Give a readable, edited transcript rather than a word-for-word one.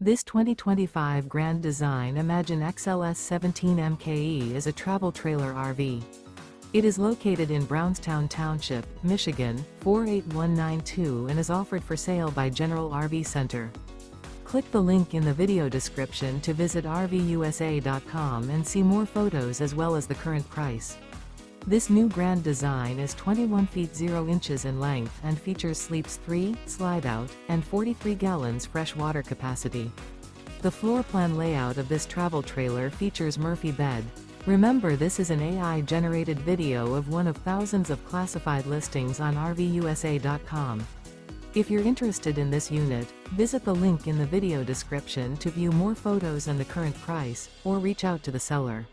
This 2025 Grand Design Imagine XLS 17 MKE is a travel trailer RV. It is located in Brownstown Township, Michigan, 48192 and is offered for sale by General RV Center. Click the link in the video description to visit RVUSA.com and see more photos as well as the current price. This new Grand Design is 21 feet 0 inches in length and features sleeps 3, Slideout, and 43 gallons fresh water capacity. The floor plan layout of this travel trailer features Murphy bed. Remember, this is an AI-generated video of one of thousands of classified listings on RVUSA.com. If you're interested in this unit, visit the link in the video description to view more photos and the current price, or reach out to the seller.